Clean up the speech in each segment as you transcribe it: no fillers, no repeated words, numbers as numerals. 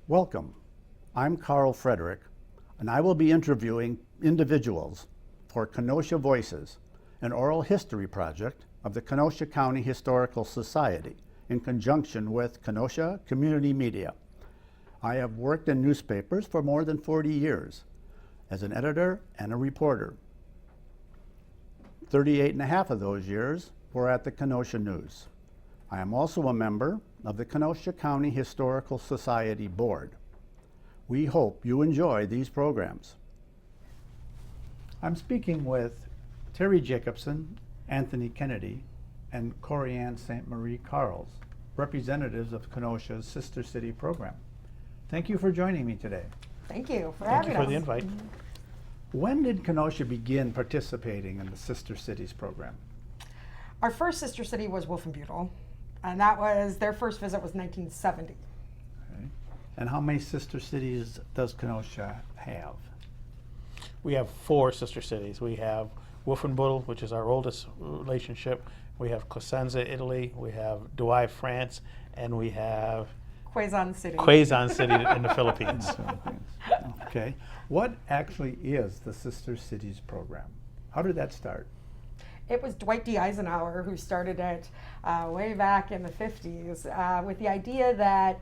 Welcome. I'm Carl Frederick, and I will be interviewing individuals for Kenosha Voices, an oral history project of the Kenosha County Historical Society in conjunction with Kenosha Community Media. I have worked in newspapers for more than 40 years as an editor and a reporter. 38 and a half of those years were at the Kenosha News. I am also a member of the Kenosha County Historical Society Board. We hope you enjoy these programs. I'm speaking with Teri Jacobson, Anthony Kennedy, and CoryAnn St. Marie Carls, representatives of Kenosha's Sister City program. Thank you for joining me today. Thank you for Thank having you for us. the invite. When did Kenosha begin participating in the Sister Cities program? Our first sister city was Wolfenbüttel, and that was their first visit was 1970. Okay. And how many sister cities does Kenosha have? We have 4 sister cities. We have Wolfenbüttel, which is our oldest relationship. We have Cosenza, Italy. We have Douai, France, and we have Quezon City. Quezon City in the Philippines. Okay. What actually is the Sister Cities program? How did that start? It was Dwight D. Eisenhower who started it way back in the 50s with the idea that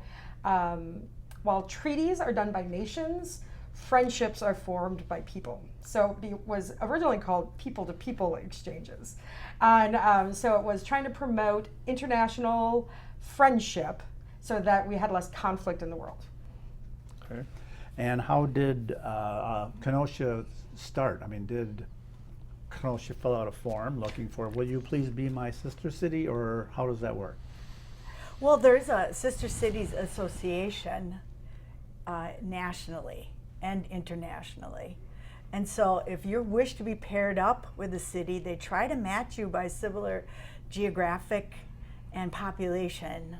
while treaties are done by nations, friendships are formed by people. So it was originally called people-to-people exchanges. And so it was trying to promote international friendship so that we had less conflict in the world. Okay. And how did Kenosha start? I mean, did Kenosha fill out a form looking for, will you please be my sister city, or how does that work? Well, there's a Sister Cities Association nationally and internationally. And so if you wish to be paired up with a city, they try to match you by similar geographic and population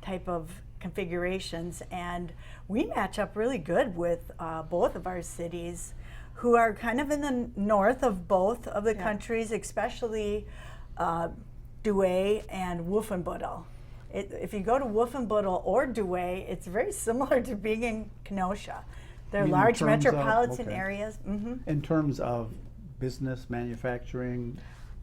type of configurations. And we match up really good with both of our cities, who are kind of in the north of both of the countries, especially Douai and Wolfenbüttel. If you go to Wolfenbüttel or Douai, it's very similar to being in Kenosha. They're large metropolitan areas. Mm-hmm. In terms of business, manufacturing,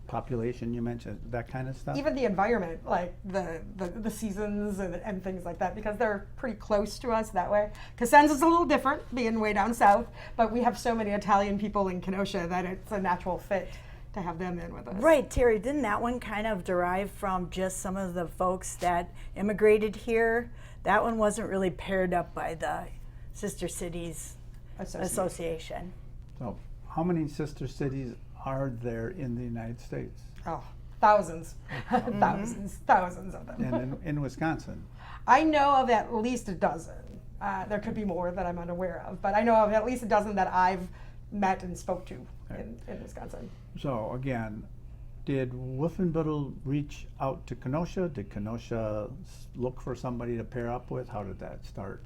population, you mentioned that kind of stuff? Even the environment, like the seasons and things like that, because they're pretty close to us that way. Cosenza's a little different, being way down south, but we have so many Italian people in Kenosha that it's a natural fit to have them in with us. Right, Teri, didn't that one kind of derive from just some of the folks that immigrated here? That one wasn't really paired up by the Sister Cities Association. So, how many sister cities are there in the United States? Oh, thousands, thousands of them. And in Wisconsin? I know of at least a dozen. There could be more that I'm unaware of, but I know of at least a dozen that I've met and spoke to in Wisconsin. So again, did Wolfenbüttel reach out to Kenosha? Did Kenosha look for somebody to pair up with? How did that start?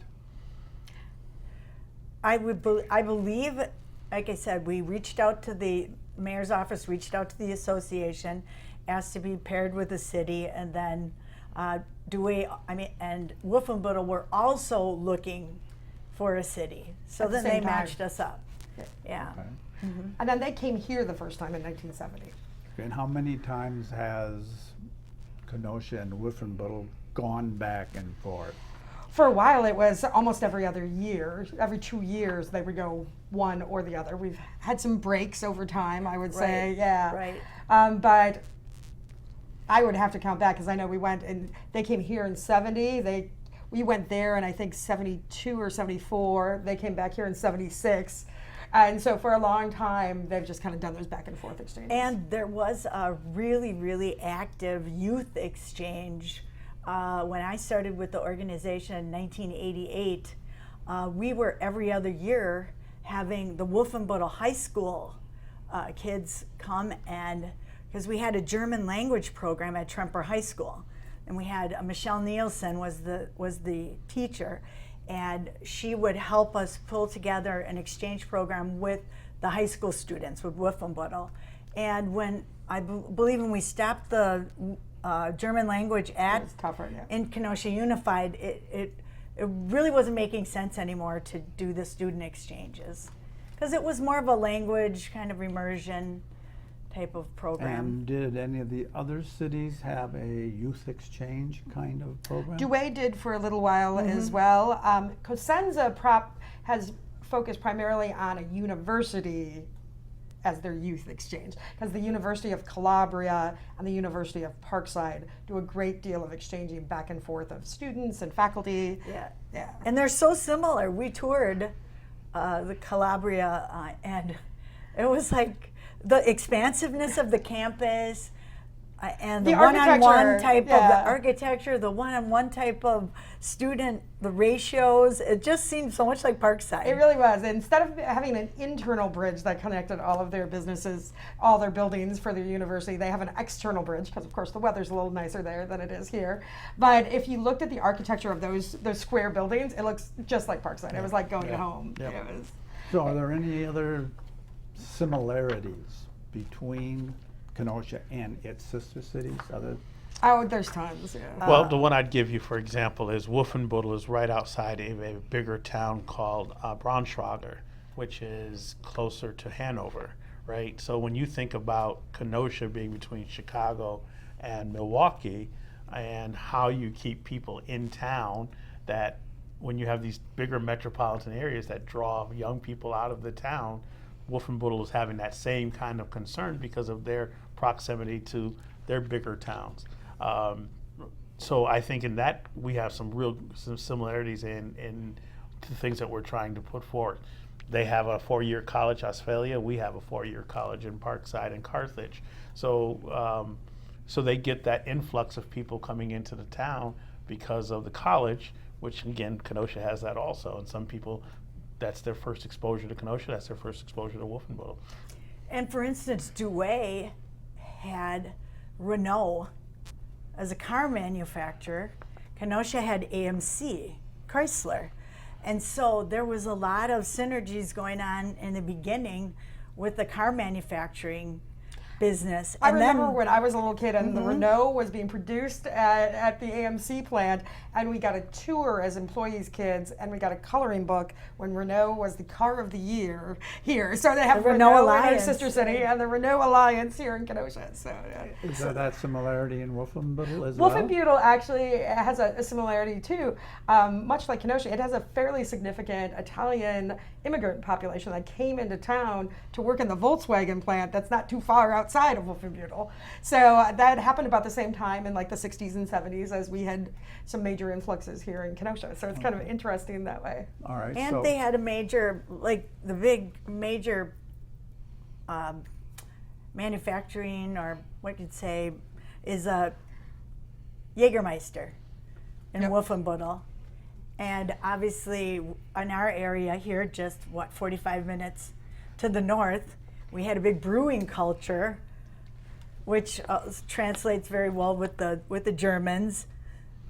I believe, like I said, we reached out to the mayor's office, reached out to the association, asked to be paired with the city, and then and Wolfenbüttel were also looking for a city. So At the then same they time. matched us up. Yeah. Okay. And then they came here the first time in 1970. And how many times has Kenosha and Wolfenbüttel gone back and forth? For a while, it was almost every other year. Every 2 years, they would go one or the other. We've had some breaks over time, I would say, yeah. Right. But I would have to count back because I know we went and they came here in 70. We went there in I think 72 or 74. They came back here in 76. And so for a long time, they've just kind of done those back and forth exchanges. And there was a really, really active youth exchange. When I started with the organization in 1988, we were every other year having the Wolfenbüttel High School kids come, and because we had a German language program at Tremper High School, and we had Michelle Nielsen was the teacher, and she would help us pull together an exchange program with the high school students with Wolfenbüttel. And when I believe when we stopped the German language at It was tougher, yeah. in Kenosha Unified, it it really wasn't making sense anymore to do the student exchanges because it was more of a language kind of immersion type of program. And did any of the other cities have a youth exchange kind of program? Douay did for a little while as well. Cosenza has focused primarily on a university as their youth exchange, because the University of Calabria and the University of Parkside do a great deal of exchanging back and forth of students and faculty. Yeah. And they're so similar. We toured the Calabria and it was like the expansiveness of the campus and the one-on-one type of the architecture, the one-on-one type of student, the ratios. It just seemed so much like Parkside. It really was. Instead of having an internal bridge that connected all of their businesses, all their buildings for their university, they have an external bridge because, of course, the weather's a little nicer there than it is here. But if you looked at the architecture of those square buildings, it looks just like Parkside. It was like going home. Yep. It was. So are there any other similarities between Kenosha and its sister cities? Oh, there's tons. Yeah. Well, the one I'd give you, for example, is Wolfenbüttel is right outside of a bigger town called Braunschweiger, which is closer to Hanover, right? So when you think about Kenosha being between Chicago and Milwaukee and how you keep people in town, that when you have these bigger metropolitan areas that draw young people out of the town, Wolfenbüttel is having that same kind of concern because of their proximity to their bigger towns. So I think in that we have some similarities in the things that we're trying to put forward. They have a 4-year college, Australia. We have a 4-year college in Parkside and Carthage. So so they get that influx of people coming into the town because of the college, which again, Kenosha has that also. And some people, that's their first exposure to Kenosha, that's their first exposure to Wolfenbüttel. And for instance, Douay had Renault as a car manufacturer. Kenosha had AMC, Chrysler. And so there was a lot of synergies going on in the beginning with the car manufacturing business. I remember when I was a little kid and the Renault was being produced at the AMC plant, and we got a tour as employees' kids, and we got a coloring book when Renault was the car of the year here. So they have The Renault in their Alliance. sister city and the Renault Alliance here in Kenosha. So Is there that similarity in Wolfenbüttel as well? Wolfenbüttel actually has a similarity too. Much like Kenosha, it has a fairly significant Italian immigrant population that came into town to work in the Volkswagen plant that's not too far outside of Wolfenbüttel. So that happened about the same time in like the 60s and 70s as we had some major influxes here in Kenosha. So it's kind of interesting that way. All right. And so they had a major, like the big major manufacturing, or what you'd say, is a Jägermeister in Wolfenbüttel. And obviously in our area here, just 45 minutes to the north, we had a big brewing culture, which translates very well with the Germans.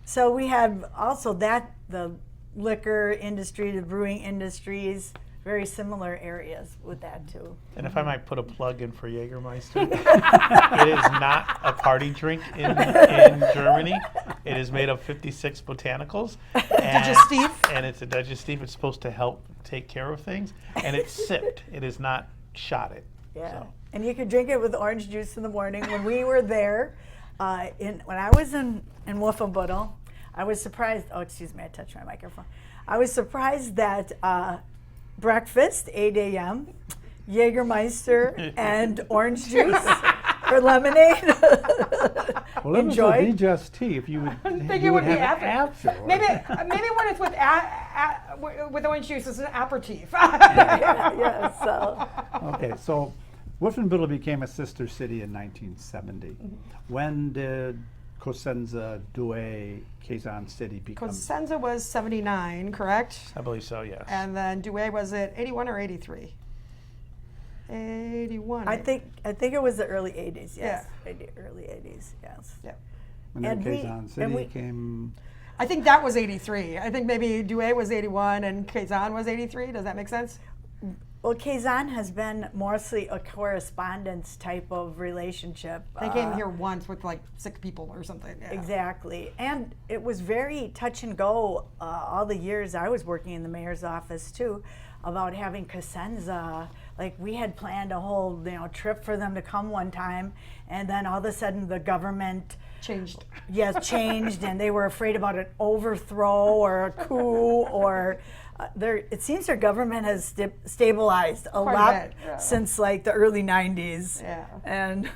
So we have also the liquor industry, the brewing industries, very similar areas with that too. And if I might put a plug in for Jägermeister, it is not a party drink in Germany. It is made of 56 botanicals. Digestif. And it's a digestif. It's supposed to help take care of things. And it's sipped. It is not shotted. Yeah. So. And you could drink it with orange juice in the morning. When we were there, when I was in Wolfenbüttel, I was surprised. Oh, excuse me, I touched my microphone. I was surprised that breakfast, 8 a.m., Jägermeister and orange juice or lemonade. well, it Enjoy. would be just tea if you would. I think you it would be have after. afterwards. Maybe when it's with orange juice, it's an aperitif. Yeah, so. Okay, so Wolfenbüttel became a sister city in 1970. When did Cosenza, Douay, Quezon City become? Cosenza was 79, correct? I believe so, yes. And then Douay was it 81 or 83? 81. I think it was the early 80s, yes. Early 80s, yes. Yeah. And then and Quezon City came. I think that was 83. I think maybe Douay was 81 and Quezon was 83. Does that make sense? Well, Kazan has been mostly a correspondence type of relationship. They came here once with like 6 people or something. Yeah. Exactly. And it was very touch and go all the years I was working in the mayor's office too, about having Cosenza. Like we had planned a whole trip for them to come one time, and then all of a sudden the government Changed. yes, changed, and they were afraid about an overthrow or a coup or it seems their government has stabilized a Quite a lot bit, yeah. since like the early 90s. Yeah. And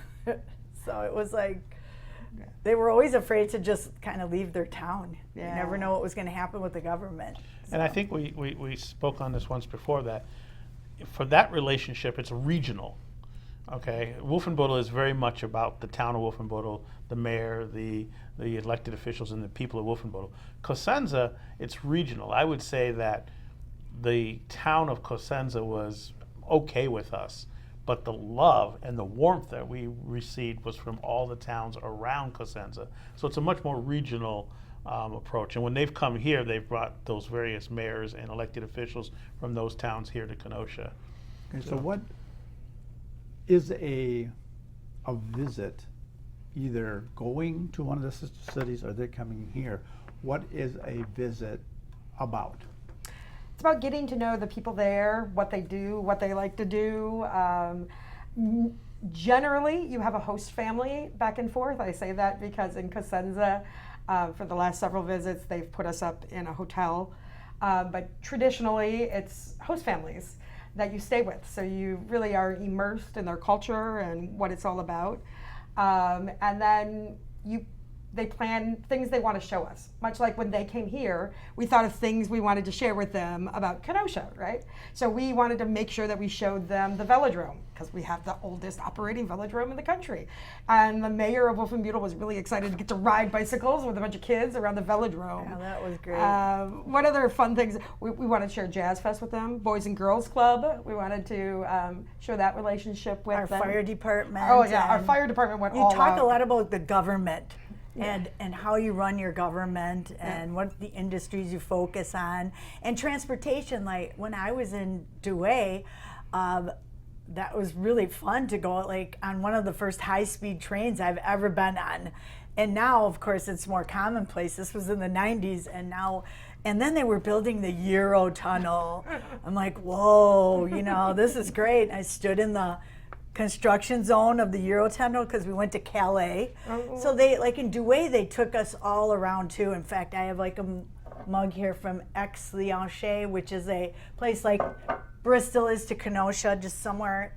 so it was like they were always afraid to just kind of leave their town. Yeah. You never know what was going to happen with the government. And I think we spoke on this once before, that for that relationship, it's regional. Okay, Wolfenbüttel is very much about the town of Wolfenbüttel, the mayor, the elected officials, and the people of Wolfenbüttel. Cosenza, it's regional. I would say that the town of Cosenza was okay with us, but the love and the warmth that we received was from all the towns around Cosenza. So it's a much more regional approach. And when they've come here, they've brought those various mayors and elected officials from those towns here to Kenosha. Okay, so what is a visit, either going to one of the sister cities or they're coming here? What is a visit about? It's about getting to know the people there, what they do, what they like to do. Generally, you have a host family back and forth. I say that because in Cosenza, for the last several visits, they've put us up in a hotel. But traditionally, it's host families that you stay with. So you really are immersed in their culture and what it's all about. And then they plan things they want to show us. Much like when they came here, we thought of things we wanted to share with them about Kenosha, right? So we wanted to make sure that we showed them the velodrome, because we have the oldest operating velodrome in the country. And the mayor of Wolfenbüttel was really excited to get to ride bicycles with a bunch of kids around the velodrome. Yeah, that was great. What other fun things? We wanted to share Jazz Fest with them, Boys and Girls Club. We wanted to show that relationship with Our them. fire department. Oh yeah, our and fire department went You all talk out. a lot about the government and how you run your government and what the industries you focus on. And transportation, like when I was in Douai, that was really fun to go like on one of the first high-speed trains I've ever been on. And now, of course, it's more commonplace. This was in the 90s, and then they were building the Euro tunnel. I'm like, whoa, this is great. I stood in the construction zone of the Eurotunnel because we went to Calais. So they, like in Douai, they took us all around too. In fact, I have like a mug here from Aix-Lianche, which is a place like Bristol is to Kenosha, just somewhere,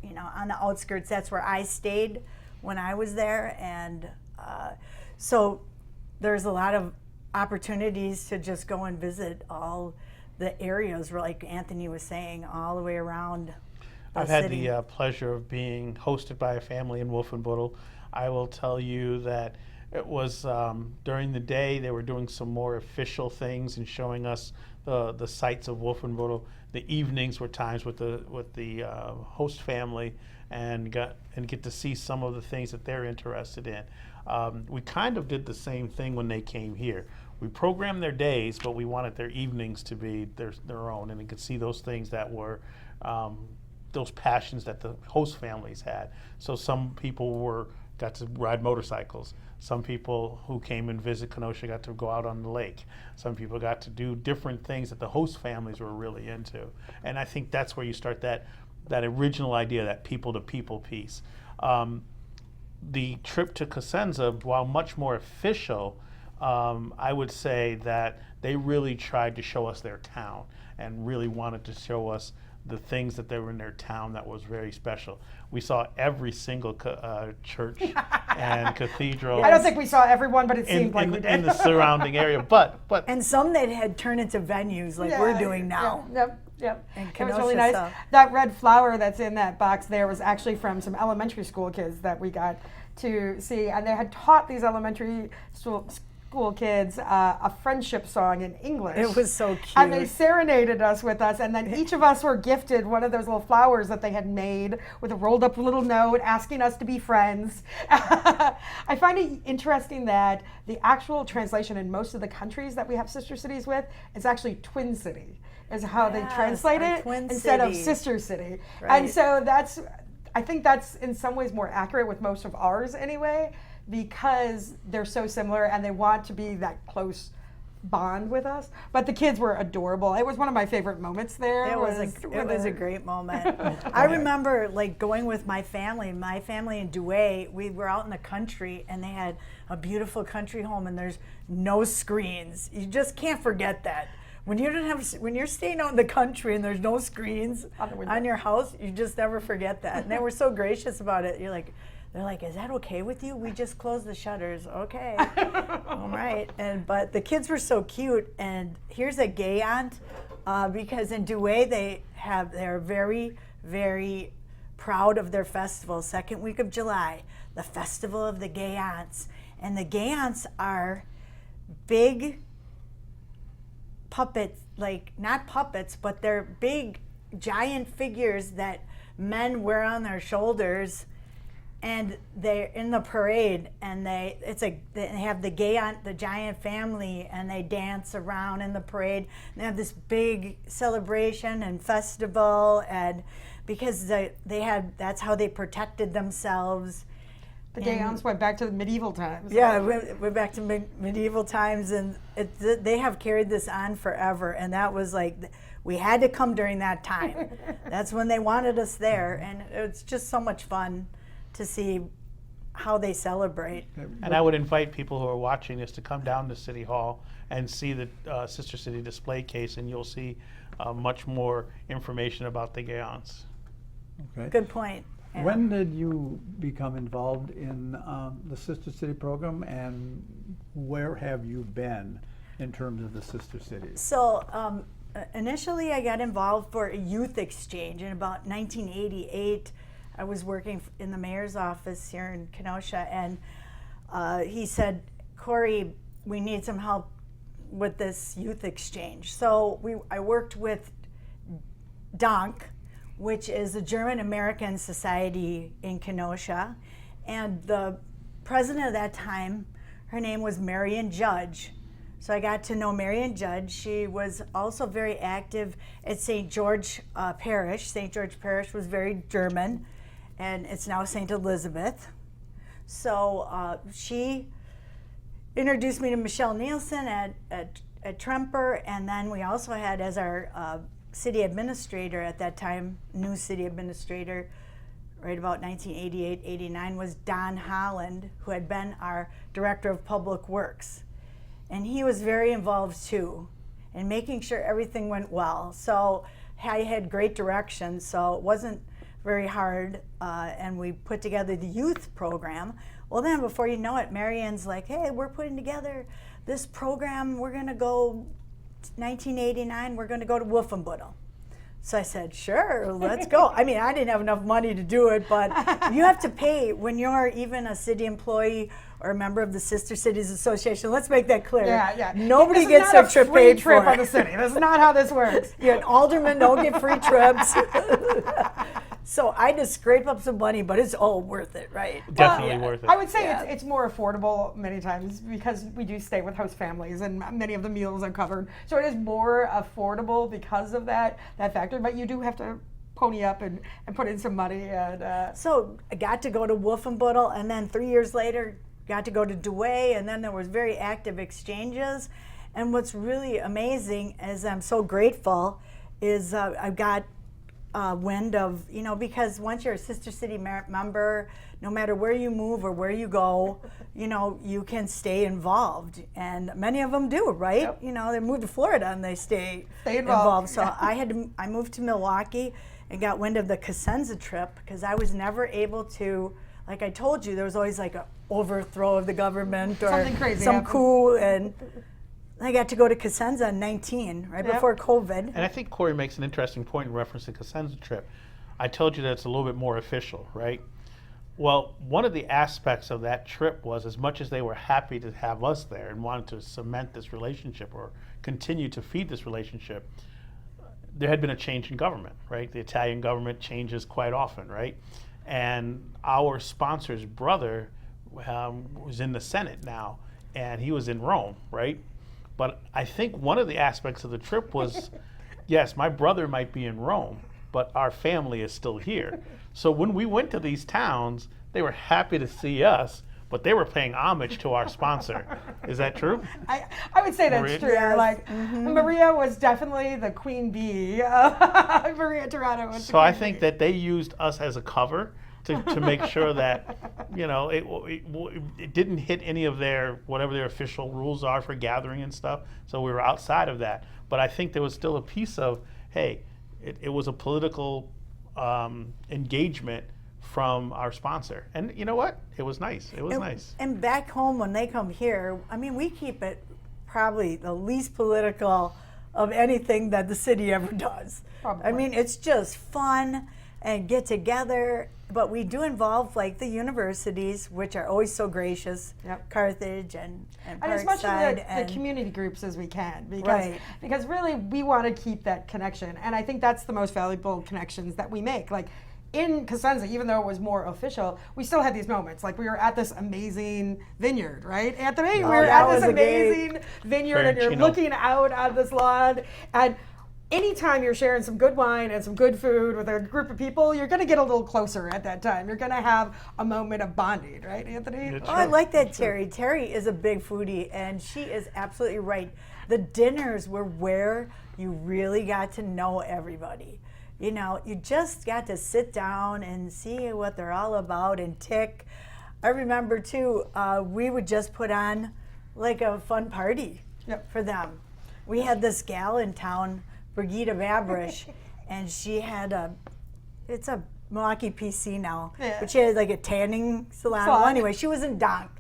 on the outskirts. That's where I stayed when I was there. And so there's a lot of opportunities to just go and visit all the areas, like Anthony was saying, all the way around. I've had the pleasure of being hosted by a family in Wolfenbüttel. I will tell you that it was during the day they were doing some more official things and showing us the sights of Wolfenbüttel. The evenings were times with the host family and get to see some of the things that they're interested in. We kind of did the same thing when they came here. We programmed their days, but we wanted their evenings to be their own, and they could see those things that were those passions that the host families had. So some people got to ride motorcycles. Some people who came and visit Kenosha got to go out on the lake. Some people got to do different things that the host families were really into. And I think that's where you start that original idea, that people-to-people piece. The trip to Cosenza, while much more official, I would say that they really tried to show us their town and really wanted to show us the things that they were in their town that was very special. We saw every single church and cathedral. I don't think we saw everyone, but it seemed like we did. In the surrounding area, but and some that had turned into venues like we're doing now. Yep. And It was really Kenosha, nice. so- That red flower that's in that box there was actually from some elementary school kids that we got to see, and they had taught these elementary school school kids a friendship song in English. It was so cute. And they serenaded us with us, and then each of us were gifted one of those little flowers that they had made with a rolled up little note asking us to be friends. I find it interesting that the actual translation in most of the countries that we have sister cities with, it's actually Twin City, is how they translate our it Twin instead of City. Sister City. Right. And so I think that's in some ways more accurate with most of ours anyway, because they're so similar and they want to be that close bond with us. But the kids were adorable. It was one of my favorite moments there. It was a great moment. I remember like going with my family in Douay. We were out in the country and they had a beautiful country home and there's no screens. You just can't forget that. When you're staying out in the country and there's no screens on your house, you just never forget that. And they were so gracious about it. They're like, is that okay with you? We just closed the shutters. Okay. All right. But the kids were so cute. And here's a gay aunt, because in Douay they're very, very proud of their festival, second week of July, the Festival of the Gay Aunts. And the gay aunts are big puppets, like not puppets, but they're big giant figures that men wear on their shoulders, and they're in the parade, and they have the gay aunt, the giant family, and they dance around in the parade. And they have this big celebration and festival, and because that's how they protected themselves. The gay aunts went back to the medieval times. Yeah, we're back to medieval times, and they have carried this on forever. And that was like, we had to come during that time. That's when they wanted us there, and it's just so much fun to see how they celebrate. And I would invite people who are watching this to come down to City Hall and see the Sister City display case, and you'll see much more information about the gay aunts. Okay. Good point. Yeah. When did you become involved in the Sister City program, and where have you been in terms of the Sister Cities? So initially I got involved for a youth exchange in about 1988. I was working in the mayor's office here in Kenosha, and he said, Cory, we need some help with this youth exchange. So I worked with DANK, which is the German American Society in Kenosha, and the president of that time, her name was Marion Judge. So I got to know Marion Judge. She was also very active at St. George Parish. St. George Parish was very German, and it's now St. Elizabeth. So she introduced me to Michelle Nielsen at Tremper, and then we also had as our city administrator at that time, new city administrator, right about 1988-89, was Don Holland, who had been our director of public works. And he was very involved too in making sure everything went well. So I had great direction, so it wasn't very hard, and we put together the youth program. Well then, before you know it, Marion's like, hey, we're putting together this program, we're gonna go 1989, we're going to go to Wolfenbüttel. So I said, sure, let's go. I mean, I didn't have enough money to do it, but you have to pay when you're even a city employee or a member of the Sister Cities Association. Let's make that clear. Yeah. Nobody This is gets not their a trip free paid trip for. on the city. This is not how this works. You're an alderman, don't get free trips. So I just scrape up some money, but it's all worth it, right? Definitely worth it. I would say Yeah. it's more affordable many times because we do stay with host families and many of the meals are covered. So it is more affordable because of that factor, but you do have to pony up and put in some money. And So I got to go to Wolfenbüttel, and then 3 years later, got to go to Douay, and then there was very active exchanges. And what's really amazing is I'm so grateful is I've got wind of, because once you're a Sister City member, no matter where you move or where you go, you can stay involved. And many of them do, right? Yep. They move to Florida and they stay involved. So I moved to Milwaukee and got wind of the Cosenza trip because I was never able to, like I told you, there was always like an overthrow of the government or Something crazy some happened. coup, and I got to go to Cosenza in 19, right before COVID. And I think Cory makes an interesting point in reference to Cosenza trip. I told you that it's a little bit more official, right? Well, one of the aspects of that trip was, as much as they were happy to have us there and wanted to cement this relationship or continue to feed this relationship, there had been a change in government, right? The Italian government changes quite often, right? And our sponsor's brother was in the Senate now, and he was in Rome, right? But I think one of the aspects of the trip was, yes, my brother might be in Rome, but our family is still here. So when we went to these towns, they were happy to see us, but they were paying homage to our sponsor. Is that true? I would say that's Maria? true. Yes. Like Maria was definitely the queen bee. Maria Toronto was. So I think that they used us as a cover to make sure that, you know, it didn't hit any of their, whatever their official rules are for gathering and stuff. So we were outside of that. But I think there was still a piece of, hey, it was a political engagement from our sponsor. And you know what? It was nice. It was nice. And back home, when they come here, I mean, we keep it probably the least political of anything that the city ever does. Probably. I mean, it's just fun and get together, but we do involve like the universities, which are always so gracious, Yep. Carthage and as much Parkside of the community groups as we can, because Right. because really we want to keep that connection, and I think that's the most valuable connections that we make. Like in Cosenza, even though it was more official, we still had these moments. Like we were at this amazing vineyard, right, Anthony? Oh, we were that at this was a great- amazing vineyard, and you're Ferentino. looking out on this lawn, and anytime you're sharing some good wine and some good food with a group of people, you're going to get a little closer at that time. You're going to have a moment of bonding, right, Anthony? It's Oh, I true. like that, Teri. Teri is a big foodie, and she is absolutely right. The dinners were where you really got to know everybody. You know, you just got to sit down and see what they're all about and tick. I remember, too, we would just put on like a fun party Yep. for them. We had this gal in town, Brigitte Babrish, and she had it's a Milwaukee PC now, Yeah. but she had like a tanning salon. Salon. Well, anyway, she was in Donk.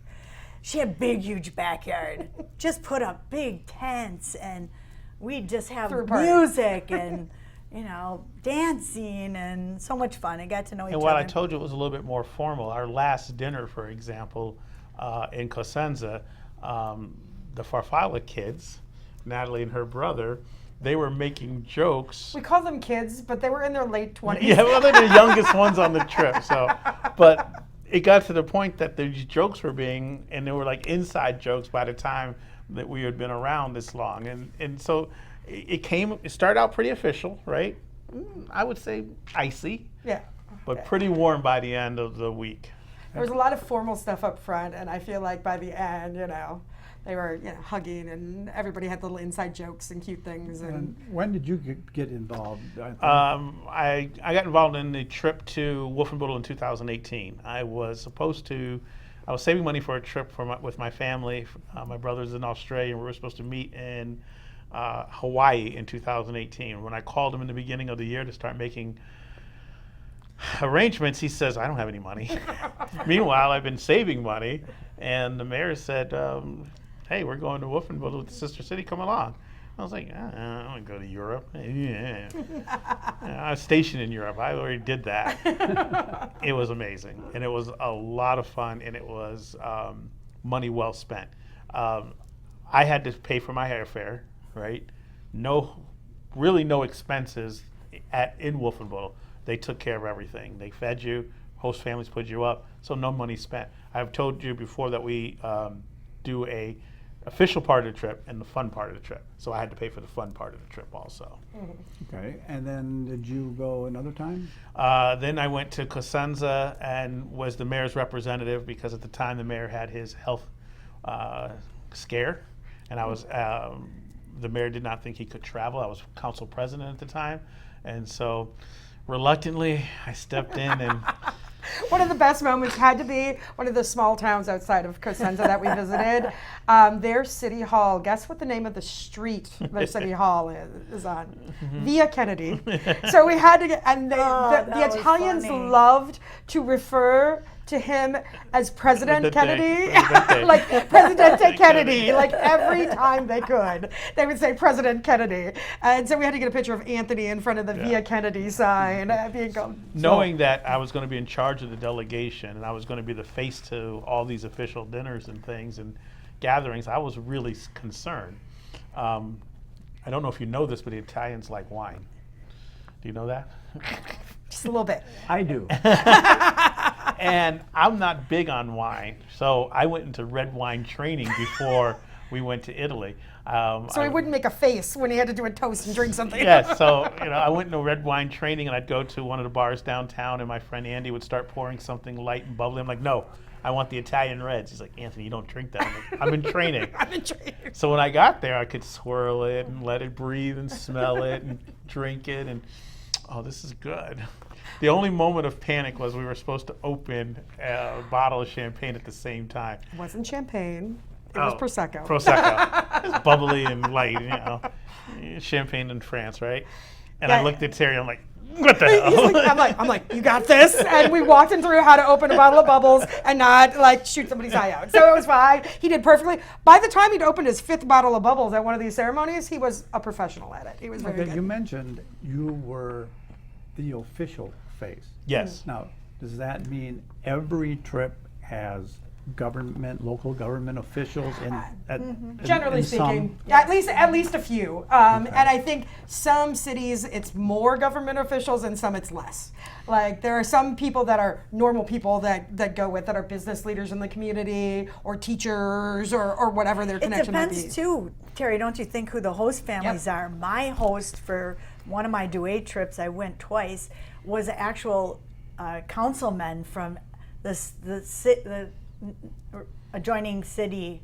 She had a big, huge backyard. Just put up big tents, and we'd just have Threw a party. music and, you know, dancing and so much fun. I got to know each And other. while I told you it was a little bit more formal, our last dinner, for example, in Cosenza, the Farfalla kids, Natalie and her brother, they were making jokes. We call them kids, but they were in their late 20s. Yeah, well, they're the youngest ones on the trip. So, but it got to the point that these jokes were being, and they were like inside jokes by the time that we had been around this long, and so it started out pretty official, right? I would say icy, Yeah. but pretty warm by the end of the week. There was a lot of formal stuff up front, and I feel like by the end, you know, they were hugging, and everybody had little inside jokes and cute things. And And when did you get involved? I got involved in the trip to Wolfenbüttel in 2018. I was saving money for a trip with my family. My brother's in Australia, and we were supposed to meet in Hawaii in 2018. When I called him in the beginning of the year to start making arrangements, he says, I don't have any money. Meanwhile, I've been saving money, and the mayor said, hey, we're going to Wolfenbüttel with the sister city, come along. I was like, I want to go to Europe. Yeah. I was stationed in Europe. I already did that. It was amazing, and it was a lot of fun, and it was money well spent. I had to pay for my airfare, right? Really no expenses in Wolfenbüttel. They took care of everything. They fed you, host families put you up, so no money spent. I've told you before that we do a official part of the trip and the fun part of the trip. So I had to pay for the fun part of the trip also. Okay, and then did you go another time? Then I went to Cosenza and was the mayor's representative, because at the time the mayor had his health scare, and I was the mayor did not think he could travel. I was council president at the time, and so reluctantly I stepped in and one of the best moments had to be one of the small towns outside of Cosenza that we visited. Their city hall, guess what the name of the street their city hall is on? Via Kennedy. So we had to get, and the that was Italians funny. loved to refer to him as President Presidente. Kennedy, Presidente. like Presidente Kennedy, like every time they could, they would say President Kennedy. And so we had to get a picture of Anthony in front of the Via Kennedy sign, being called. Knowing that I was going to be in charge of the delegation and I was going to be the face to all these official dinners and things and gatherings, I was really concerned. I don't know if you know this, but the Italians like wine. Do you know that? Just a little bit. I do. And I'm not big on wine, so I went into red wine training before we went to Italy. So he wouldn't make a face when he had to do a toast and drink something. Yes, so I went into red wine training, and I'd go to one of the bars downtown, and my friend Andy would start pouring something light and bubbly. I'm like, no, I want the Italian reds. He's like, Anthony, you don't drink that. I'm like, I've been training. I've been training. So when I got there, I could swirl it and let it breathe and smell it and drink it, and oh, this is good. The only moment of panic was we were supposed to open a bottle of champagne at the same time. It wasn't champagne. It was Prosecco. Prosecco. It's bubbly and light, champagne in France, right? And I looked at Teri, I'm like, what the hell? He's like, I'm like, you got this? And we walked him through how to open a bottle of bubbles and not like shoot somebody's eye out. So it was fine. He did perfectly. By the time he'd opened his 5th bottle of bubbles at one of these ceremonies, he was a professional at it. He was very Okay, you good. mentioned you were the official face. Yes. Now, does that mean every trip has local government officials Generally in speaking, some? at least a few. And I think some cities it's more government officials and some it's less. Like there are some people that are normal people that go with that are business leaders in the community or teachers or whatever their It connection might be. depends too, Terry. Don't you think who the host families are? My host for one of my Douay trips, I went twice, was an actual councilman from the adjoining city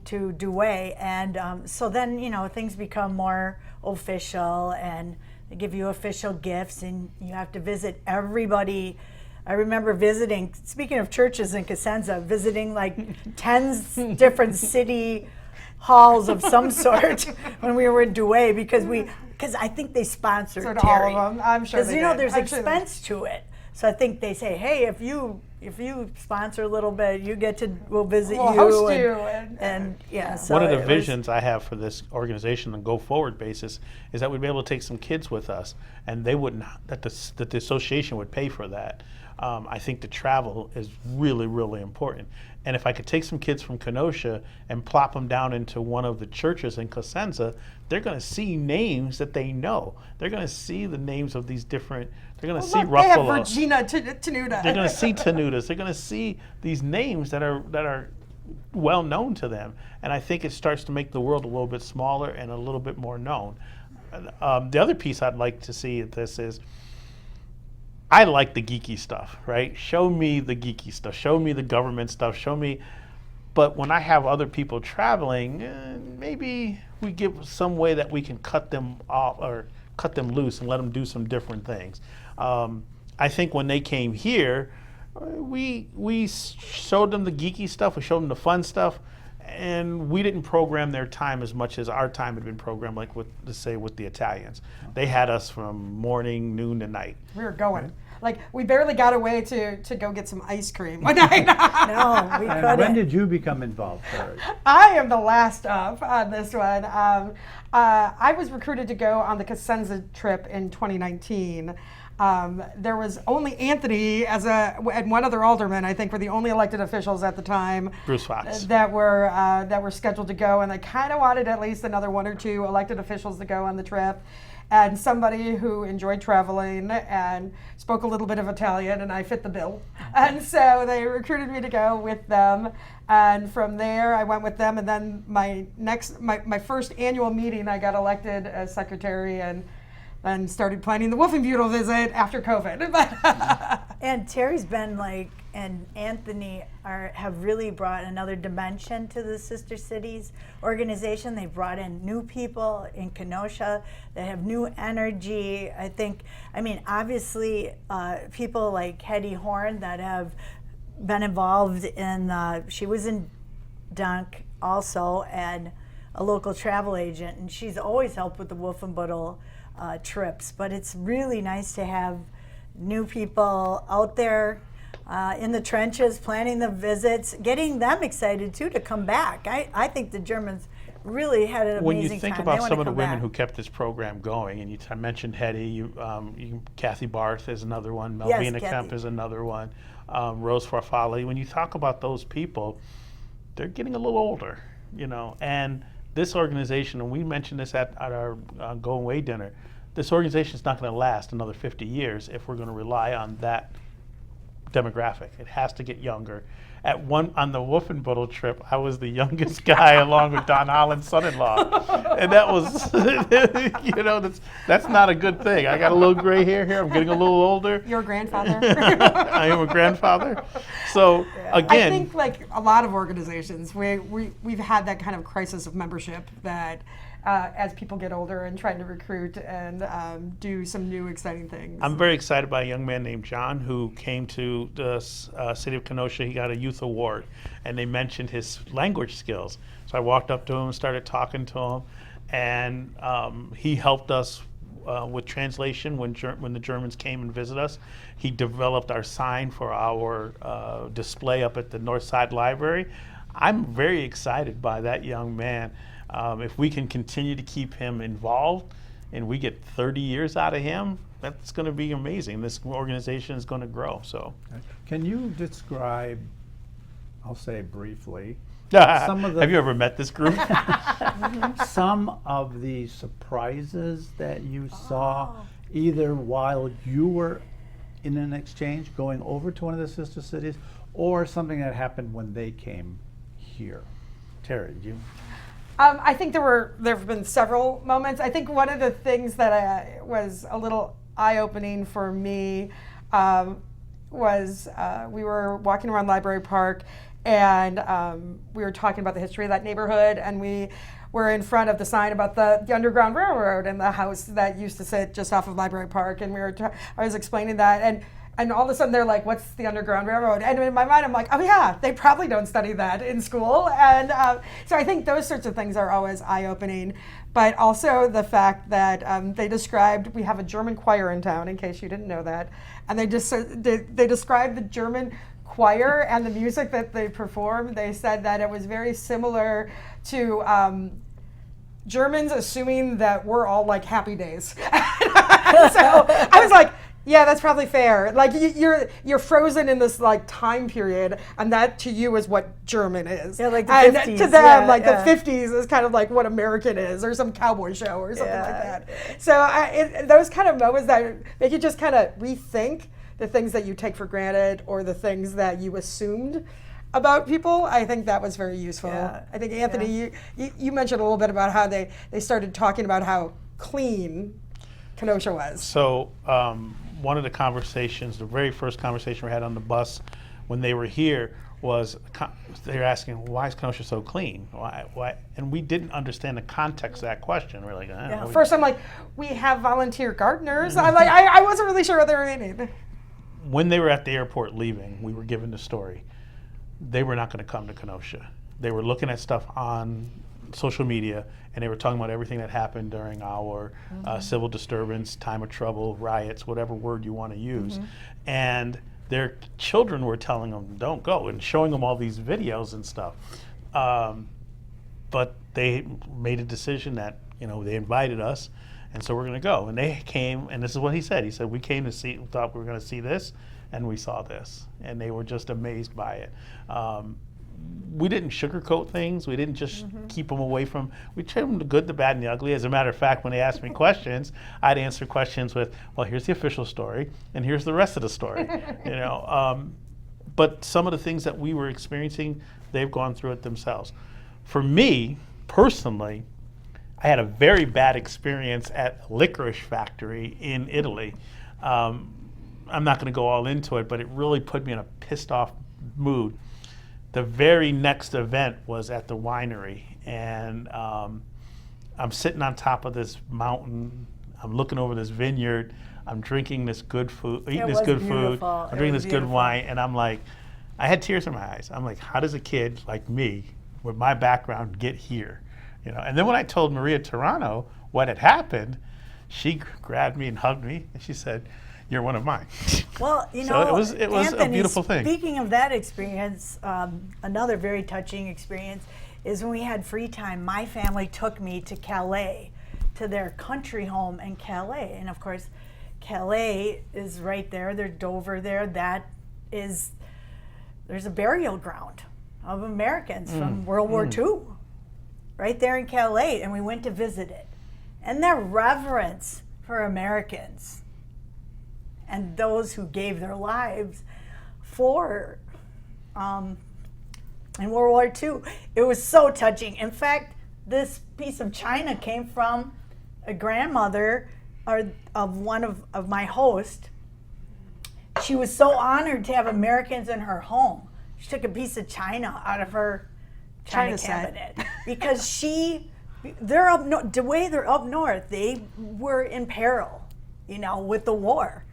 to Douay, and so then things become more official, and they give you official gifts, and you have to visit everybody. I remember visiting, speaking of churches in Cosenza, visiting like 10 different city halls of some sort when we were in Douay because I think they sponsored So Terry. all of them, I'm sure Because they did. there's I'm sure they did. expense to it. So I think they say, hey, if you sponsor a little bit, we'll visit We'll you. host and, you and yeah. So One of the it was- visions I have for this organization on a go-forward basis is that we'd be able to take some kids with us, and they wouldn't that the association would pay for that. I think the travel is really, really important. And if I could take some kids from Kenosha and plop them down into one of the churches in Cosenza, they're going to see names that they know. They're going to see the names of these different. They're going to see Look, they have Ruffalo. Regina Tenuta. They're going to see Tenutas. They're going to see these names that are well known to them, and I think it starts to make the world a little bit smaller and a little bit more known. The other piece I'd like to see at this is, I like the geeky stuff, right? Show me the geeky stuff. Show me the government stuff. Show me. But when I have other people traveling, maybe we give some way that we can cut them off or cut them loose and let them do some different things. I think when they came here, we showed them the geeky stuff. We showed them the fun stuff, and we didn't program their time as much as our time had been programmed, like with the Italians. They had us from morning, noon to night. We were going. Like we barely got away to go get some ice cream one night. No, we And couldn't. when did you become involved, Terry? I am the last up on this one. I was recruited to go on the Cosenza trip in 2019. There was only Anthony and one other alderman, I think, were the only elected officials at the time. Bruce Fox. That were scheduled to go, and they kind of wanted at least another 1 or 2 elected officials to go on the trip. And somebody who enjoyed traveling and spoke a little bit of Italian, and I fit the bill. And so they recruited me to go with them. And from there, I went with them. And then my first annual meeting, I got elected as secretary and started planning the Wolfenbüttel visit after COVID. And Terry's been and Anthony have really brought another dimension to the Sister Cities organization. They brought in new people in Kenosha that have new energy. Obviously, people like Hetty Horn that have been involved in, she was in Dunk also, and a local travel agent, and she's always helped with the Wolfenbüttel trips. But it's really nice to have new people out there in the trenches, planning the visits, getting them excited too to come back. I think the Germans really had an amazing time. When you think They about wanna some of the come women back. who kept this program going, and I mentioned Hetty, Kathy Barth is another one, Yes, Melvina Kemp Kathy. is another one, Rose Farfalle. When you talk about those people, they're getting a little older, and this organization, and we mentioned this at our Going Away dinner, this organization is not going to last another 50 years if we're going to rely on that demographic. It has to get younger. On the Wolfenbüttel trip, I was the youngest guy along with Don Holland's son-in-law, and that was, that's not a good thing. I got a little gray hair here. I'm getting a little older. Your grandfather. I am a grandfather. So again, I think like a lot of organizations, we've had that kind of crisis of membership that as people get older and trying to recruit and do some new exciting things. I'm very excited by a young man named John who came to the city of Kenosha. He got a youth award, and they mentioned his language skills. So I walked up to him and started talking to him, and he helped us with translation when the Germans came and visited us. He developed our sign for our display up at the North Side Library. I'm very excited by that young man. If we can continue to keep him involved and we get 30 years out of him, that's going to be amazing. This organization is going to grow. So, Can you describe, I'll say briefly, some of have you ever met this group? some of the surprises that you saw either while you were in an exchange going over to one of the sister cities or something that happened when they came here? Teri, you? I think there have been several moments. I think one of the things that was a little eye-opening for me was we were walking around Library Park, and we were talking about the history of that neighborhood, and we were in front of the sign about the Underground Railroad and the house that used to sit just off of Library Park, and I was explaining that, and all of a sudden they're like, what's the Underground Railroad? And in my mind, I'm like, oh yeah, they probably don't study that in school. And so I think those sorts of things are always eye-opening. But also the fact that they described, we have a German choir in town, in case you didn't know that. And they described the German choir and the music that they perform. They said that it was very similar to Germans assuming that we're all like Happy Days. So I was like, yeah, that's probably fair. Like you're frozen in this like time period, and that to you is what German is. Yeah, like the and 50s. to them, the 50s is kind of like what American is, or some cowboy show, or something like that. So those kind of moments that make you just kind of rethink the things that you take for granted or the things that you assumed about people. I think that was very useful. Yeah. I think Anthony, you mentioned a little bit about how they started talking about how clean Kenosha was. So one of the conversations, the very first conversation we had on the bus when they were here was they were asking, why is Kenosha so clean? Why? And we didn't understand the context of that question. We're like, First I'm like, we have volunteer gardeners. I'm like, I wasn't really sure what they were meaning. When they were at the airport leaving, we were given the story. They were not going to come to Kenosha. They were looking at stuff on social media, and they were talking about everything that happened during our civil disturbance, time of trouble, riots, whatever word you want to use. And their children were telling them, don't go, and showing them all these videos and stuff. But they made a decision that, they invited us, and so we're going to go. And they came, and this is what he said. He said, we came to see, thought we were going to see this, and we saw this. And they were just amazed by it. We didn't sugarcoat things. We didn't just keep them away from. We treated them the good, the bad, and the ugly. As a matter of fact, when they asked me questions, I'd answer questions with, "Well, here's the official story, and here's the rest of the story." But some of the things that we were experiencing, they've gone through it themselves. For me personally, I had a very bad experience at a licorice factory in Italy. I'm not going to go all into it, but it really put me in a pissed off mood. The very next event was at the winery, and I'm sitting on top of this mountain. I'm looking over this vineyard. I'm drinking this good food, eating this good food. I'm drinking this good wine, and I'm like, I had tears in my eyes. I'm like, how does a kid like me, with my background, get here? And then when I told Maria Toronto what had happened, she grabbed me and hugged me, and she said, you're one of mine. Well, you So know, it was a Anthony, beautiful thing. Speaking of that experience, another very touching experience is when we had free time, my family took me to Calais, to their country home in Calais. And of course, Calais is right there. There's Dover there. There's a burial ground of Americans from World War II right there in Calais. And we went to visit it. And their reverence for Americans and those who gave their lives for in World War II. It was so touching. In fact, this piece of china came from a grandmother of one of my hosts. She was so honored to have Americans in her home. She took a piece of china out of her china set. cabinet because they're the way they're up north, they were in peril, you know, with the war.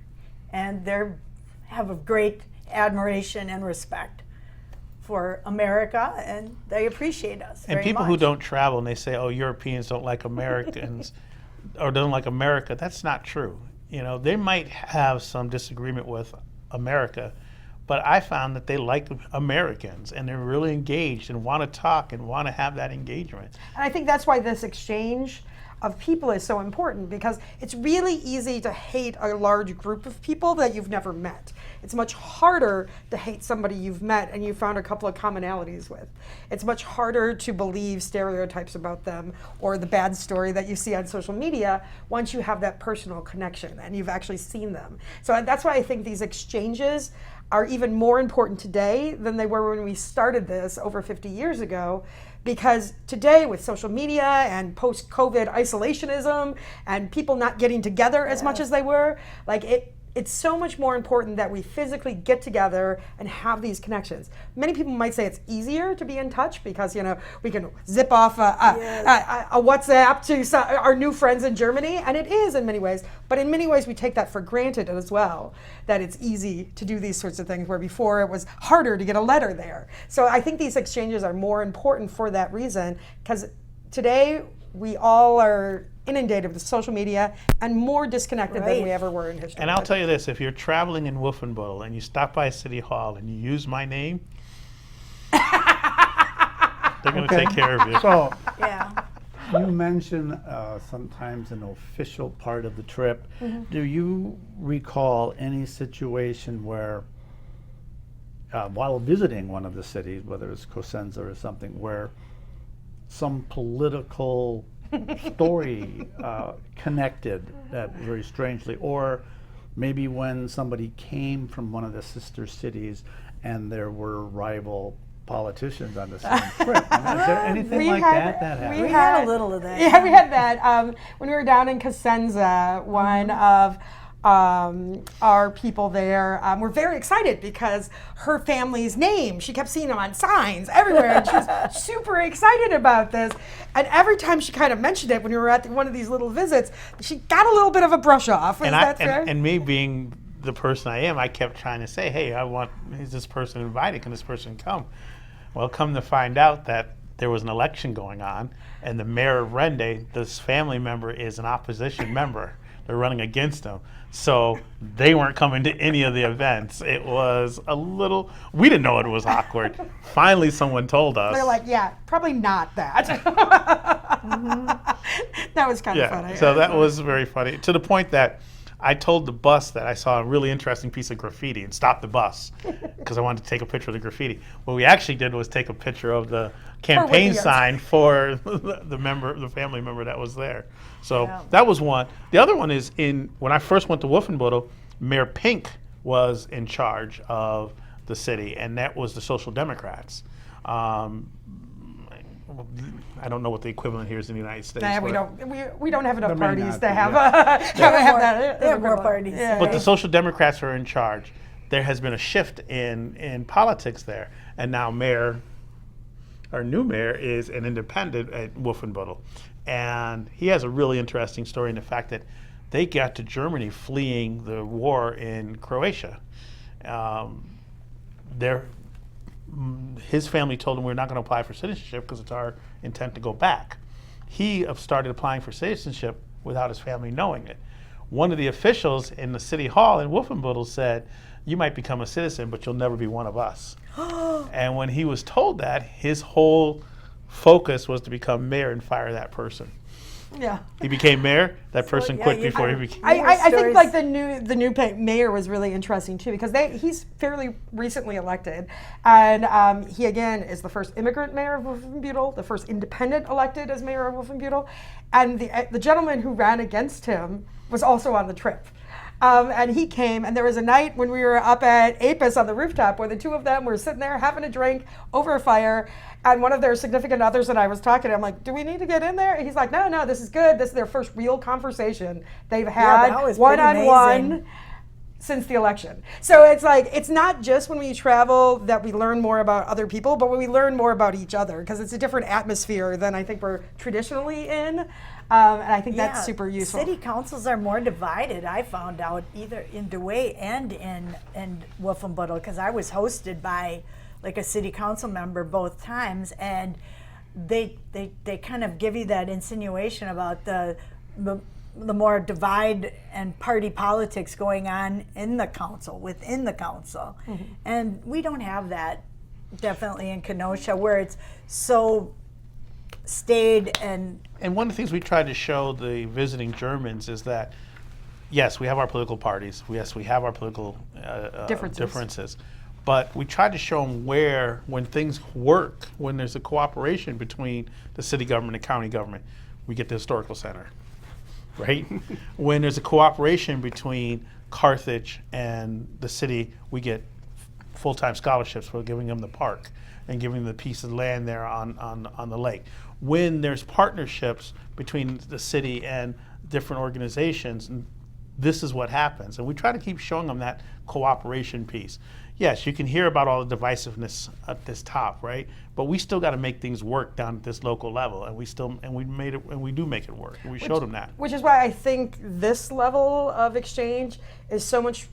And they have a great admiration and respect for America, and they appreciate us And very people much. who don't travel and they say, oh, Europeans don't like Americans or don't like America, that's not true. You know, they might have some disagreement with America, but I found that they like Americans and they're really engaged and want to talk and want to have that engagement. And I think that's why this exchange of people is so important, because it's really easy to hate a large group of people that you've never met. It's much harder to hate somebody you've met and you found a couple of commonalities with. It's much harder to believe stereotypes about them or the bad story that you see on social media once you have that personal connection and you've actually seen them. So that's why I think these exchanges are even more important today than they were when we started this over 50 years ago. Because today, with social media and post-COVID isolationism and people not getting together as much as they were, like it's so much more important that we physically get together and have these connections. Many people might say it's easier to be in touch because, you know, we can zip off a WhatsApp to our new friends in Germany, and it is in many ways. But in many ways, we take that for granted as well, that it's easy to do these sorts of things, where before it was harder to get a letter there. So I think these exchanges are more important for that reason, because today we all are inundated with social media and more disconnected than we ever were in history. And I'll tell you this, if you're traveling in Wolfenbüttel and you stop by City Hall and you use my name, they're going to take care of you. So Yeah. you mentioned sometimes an official part of the trip. Do you recall any situation where, while visiting one of the cities, whether it's Cosenza or something, where some political story connected that very strangely, or maybe when somebody came from one of the sister cities and there were rival politicians on the same trip? I mean, is there anything like that happened? We had a little of that. Yeah, we had that. When we were down in Cosenza, one of our people there were very excited because her family's name, she kept seeing them on signs everywhere, and she was super excited about this. And every time she kind of mentioned it when we were at one of these little visits, she got a little bit of a brush off. Is that fair? And me being the person I am, I kept trying to say, hey, is this person invited? Can this person come? Well, come to find out that there was an election going on, and the mayor of Rende, this family member, is an opposition member. They're running against him. So they weren't coming to any of the events. It was we didn't know it was awkward. Finally, someone told us. They're like, yeah, probably not that. That was kind of funny. So that was very funny, to the point that I told the bus that I saw a really interesting piece of graffiti and stopped the bus because I wanted to take a picture of the graffiti. What we actually did was take a picture of the campaign sign for the family member that was there. So that was one. The other one is when I first went to Wolfenbüttel, Mayor Pink was in charge of the city, and that was the Social Democrats. I don't know what the equivalent here is in the United States. Nah, we don't have enough There may parties not to be, have They have more parties. Yeah. But the Social Democrats are in charge. There has been a shift in politics there, and now our new mayor is an independent at Wolfenbüttel, and he has a really interesting story in the fact that they got to Germany fleeing the war in Croatia. His family told him, we're not going to apply for citizenship because it's our intent to go back. He started applying for citizenship without his family knowing it. one of the officials in the city hall in Wolfenbüttel said, "You might become a citizen, but you'll never be one of us." And when he was told that, his whole focus was to become mayor and fire that person. Yeah. He became mayor. That person yeah, quit you- before he became. I think stories. like the new mayor was really interesting too, because he's fairly recently elected, and he again is the first immigrant mayor of Wolfenbüttel, the first independent elected as mayor of Wolfenbüttel, and the gentleman who ran against him was also on the trip. And he came, and there was a night when we were up at Apis on the rooftop where the two of them were sitting there having a drink over a fire, and one of their significant others and I was talking. I'm like, "Do we need to get in there?" And he's like, "No, this is good. This is their first real conversation they've had that was pretty one-on-one amazing. since the election." So it's like, it's not just when we travel that we learn more about other people, but when we learn more about each other, because it's a different atmosphere than I think we're traditionally in. And I think that's super useful. City councils are more divided, I found out, either in DeWay and in Wolfenbüttel, because I was hosted by like a city council member both times, and they kind of give you that insinuation about the more divide and party politics going on in the council, within the council. Mm-hmm. And we don't have that definitely in Kenosha, where it's so stayed and And one of the things we try to show the visiting Germans is that, yes, we have our political parties. Yes, we have our political differences. But we try to show them where, when things work, when there's a cooperation between the city government and county government, we get the historical center, right? When there's a cooperation between Carthage and the city, we get full-time scholarships for giving them the park and giving them the piece of land there on the lake. When there's partnerships between the city and different organizations, this is what happens. And we try to keep showing them that cooperation piece. Yes, you can hear about all the divisiveness at this top, right? But we still got to make things work down at this local level, and we do make it work. And we showed them that. Which is why I think this level of exchange is so much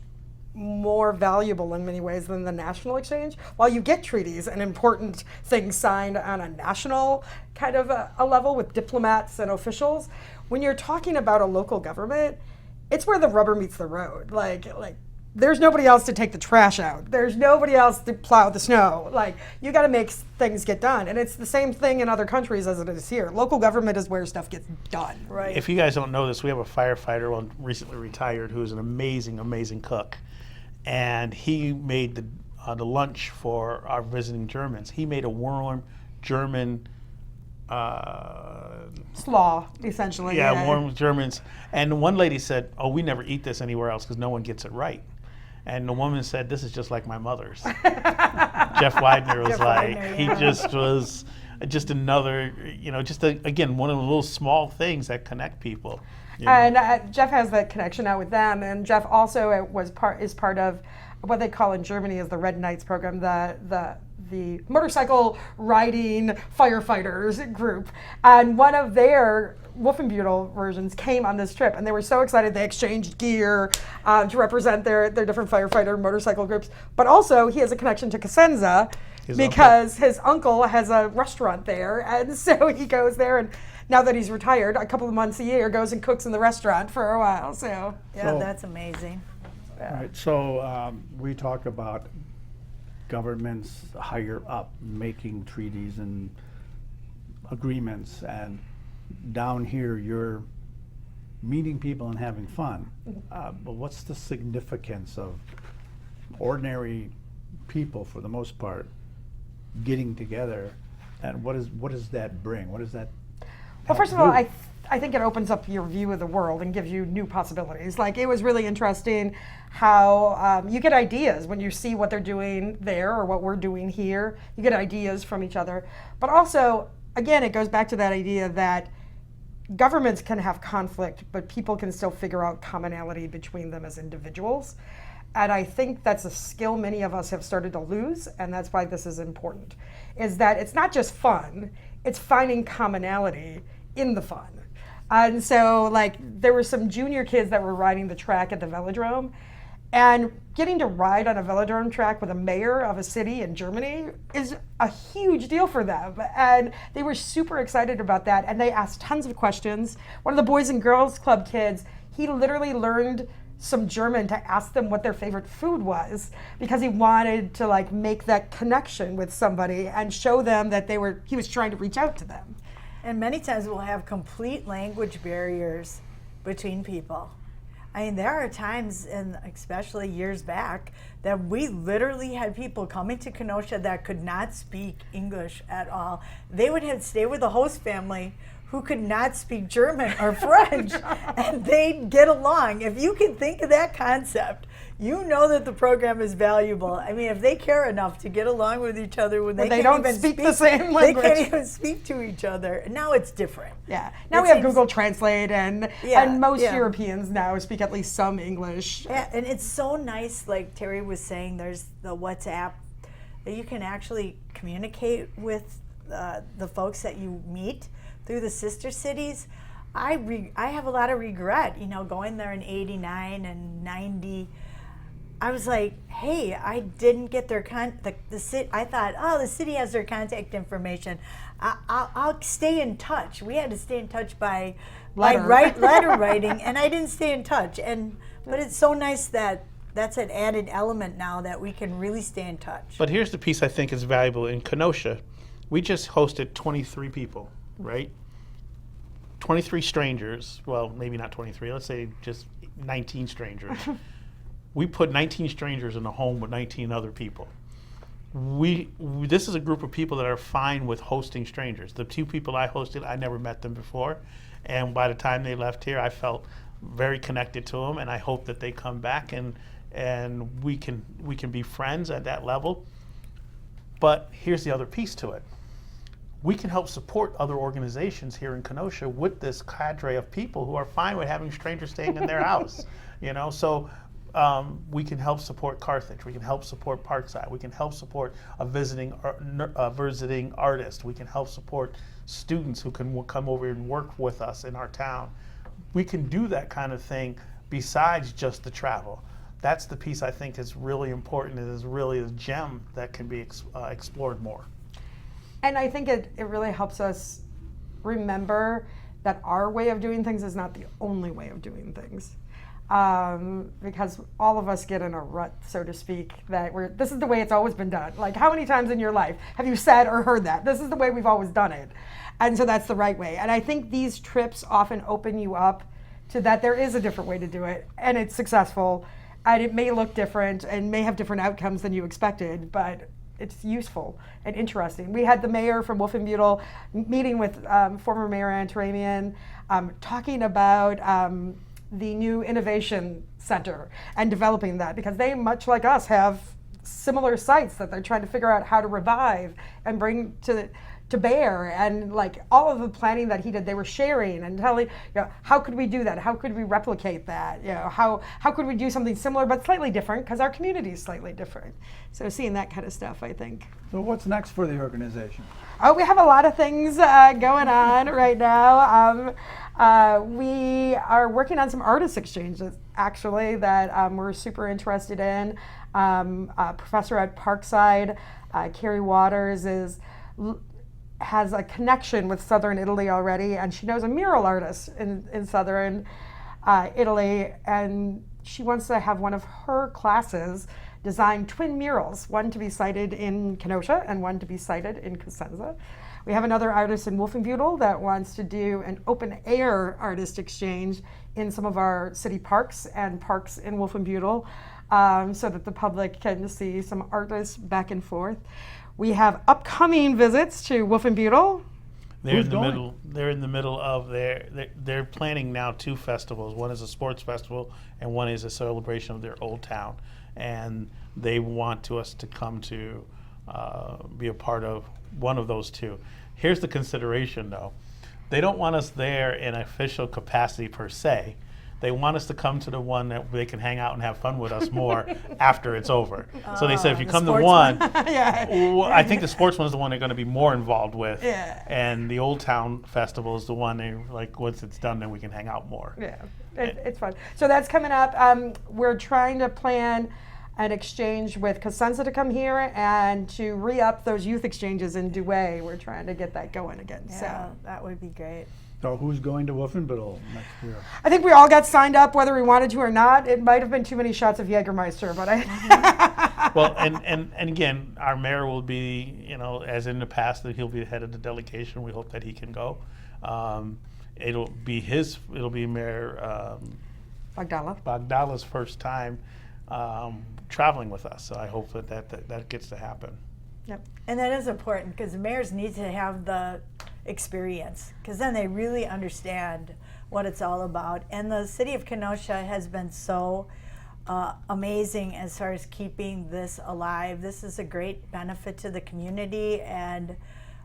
more valuable in many ways than the national exchange. While you get treaties and important things signed on a national kind of a level with diplomats and officials, when you're talking about a local government, it's where the rubber meets the road. Like there's nobody else to take the trash out. There's nobody else to plow the snow. Like, you got to make things get done. And it's the same thing in other countries as it is here. Local government is where stuff gets done. right. If you guys don't know this, we have a firefighter, well, recently retired, who is an amazing, amazing cook. And he made the lunch for our visiting Germans. He made a warm German Slaw, essentially. warm Germans. And one lady said, "Oh, we never eat this anywhere else because no one gets it right." And the woman said, "This is just like my mother's." Jeff Widener was Jeff like, Widener, he yeah. just was just another, again, one of the little small things that connect people. you know. And Jeff has that connection now with them. And Jeff also is part of what they call in Germany is the Red Knights program, the motorcycle riding firefighters group. And one of their Wolfenbüttel versions came on this trip, and they were so excited. They exchanged gear to represent their different firefighter motorcycle groups. But also, he has a connection to Cosenza because his uncle has a restaurant there, and so he goes there. And now that he's retired, a couple of months a year, goes and cooks in the restaurant for a while. So Yeah, So- that's amazing. All right, so we talk about governments higher up making treaties and agreements, and down here you're meeting people and having fun. But what's the significance of ordinary people, for the most part, getting together, and what does that bring? What does that Well, first of help all, do? I think it opens up your view of the world and gives you new possibilities. Like, it was really interesting how you get ideas when you see what they're doing there or what we're doing here. You get ideas from each other. But also, again, it goes back to that idea that governments can have conflict, but people can still figure out commonality between them as individuals. And I think that's a skill many of us have started to lose, and that's why this is important, is that it's not just fun, it's finding commonality in the fun. And so, like, there were some junior kids that were riding the track at the velodrome, and getting to ride on a velodrome track with a mayor of a city in Germany is a huge deal for them. And they were super excited about that, and they asked tons of questions. One of the Boys and Girls Club kids, he literally learned some German to ask them what their favorite food was, because he wanted to like make that connection with somebody and show them that he was trying to reach out to them. And many times we'll have complete language barriers between people. I mean, there are times, and especially years back, that we literally had people coming to Kenosha that could not speak English at all. They would have to stay with the host family who could not speak German or French, and they'd get along. If you can think of that concept, you know that the program is valuable. I mean, if they care enough to get along with each other when they don't can't even speak the same language. They can't even speak to each other. Now it's different. Yeah. Now we have Google Translate, and most Europeans now speak at least some English. Yeah, and it's so nice, like Teri was saying, there's the WhatsApp that you can actually communicate with the folks that you meet through the sister cities. I have a lot of regret, going there in 89 and 90. I was like, hey, I didn't get their the city. I thought, oh, the city has their contact information. I'll stay in touch. We had to stay in touch by letter writing, and I didn't stay in touch. But it's so nice that that's an added element now that we can really stay in touch. But here's the piece I think is valuable in Kenosha. We just hosted 23 people, right? 23 strangers. Well, maybe not 23. Let's say just 19 strangers. We put 19 strangers in a home with 19 other people. This is a group of people that are fine with hosting strangers. The 2 people I hosted, I never met them before, and by the time they left here, I felt very connected to them, and I hope that they come back and we can be friends at that level. But here's the other piece to it. We can help support other organizations here in Kenosha with this cadre of people who are fine with having strangers staying in their house. So we can help support Carthage. We can help support Parkside. We can help support a visiting artist. We can help support students who can come over and work with us in our town. We can do that kind of thing besides just the travel. That's the piece I think is really important. It is really a gem that can be explored more. And I think it really helps us remember that our way of doing things is not the only way of doing things. Because all of us get in a rut, so to speak, that this is the way it's always been done. Like, how many times in your life have you said or heard that? This is the way we've always done it. And so that's the right way. And I think these trips often open you up to that there is a different way to do it, and it's successful, and it may look different and may have different outcomes than you expected, but it's useful and interesting. We had the mayor from Wolfenbüttel meeting with former Mayor Ann Taramian, talking about the new innovation center and developing that, because they, much like us, have similar sites that they're trying to figure out how to revive and bring to bear. And like all of the planning that he did, they were sharing and telling, how could we do that? How could we replicate that? How could we do something similar but slightly different, because our community is slightly different. So seeing that kind of stuff, I think. So what's next for the organization? Oh, we have a lot of things going on right now. We are working on some artist exchanges, actually, that we're super interested in. A professor at Parkside, Carrie Waters, has a connection with Southern Italy already, and she knows a mural artist in Southern Italy, and she wants to have one of her classes design twin murals, one to be sited in Kenosha and one to be sited in Cosenza. We have another artist in Wolfenbüttel that wants to do an open air artist exchange in some of our city parks and parks in Wolfenbüttel, so that the public can see some artists back and forth. We have upcoming visits to Wolfenbüttel. They're in the middle of they're planning now 2 festivals. One is a sports festival and one is a celebration of their old town. And they want us to come to be a part of one of those 2. Here's the consideration, though. They don't want us there in official capacity per se. They want us to come to the one that they can hang out and have fun with us more after it's over. So they said, if you come to one, well, I think the sports one is the one they're going to be more involved with. Yeah. And the Old Town Festival is the one they like, once it's done, then we can hang out more. Yeah, it's fun. So that's coming up. We're trying to plan an exchange with Cosenza to come here and to re-up those youth exchanges in Douai. We're trying to get that going again. Yeah, that would be great. So who's going to Wolfenbüttel next year? I think we all got signed up whether we wanted to or not. It might have been too many shots of Jägermeister, but I. Well, and again, our mayor will be, as in the past, that he'll be the head of the delegation. We hope that he can go. It'll be Mayor Magdala. Bagdala's first time traveling with us. So I hope that gets to happen. Yep. And that is important because mayors need to have the experience because then they really understand what it's all about. And the city of Kenosha has been so amazing as far as keeping this alive. This is a great benefit to the community, and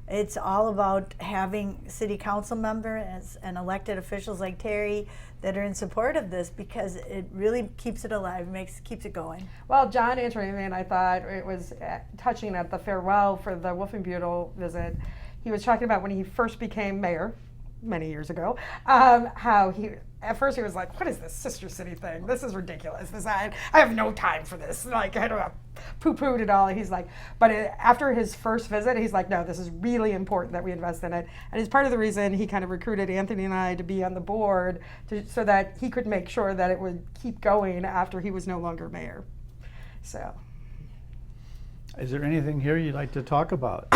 it's all about having city council members and elected officials like Teri that are in support of this because it really keeps it alive, keeps it going. Well, John Antramian, I thought it was touching at the farewell for the Wolfenbüttel visit. He was talking about when he first became mayor many years ago, how at first he was like, what is this sister city thing? This is ridiculous. I have no time for this. Like, I don't know, poo-pooed it all. He's like, but after his first visit, he's like, no, this is really important that we invest in it. And it's part of the reason he kind of recruited Anthony and I to be on the board so that he could make sure that it would keep going after he was no longer mayor. So. Is there anything here you'd like to talk about?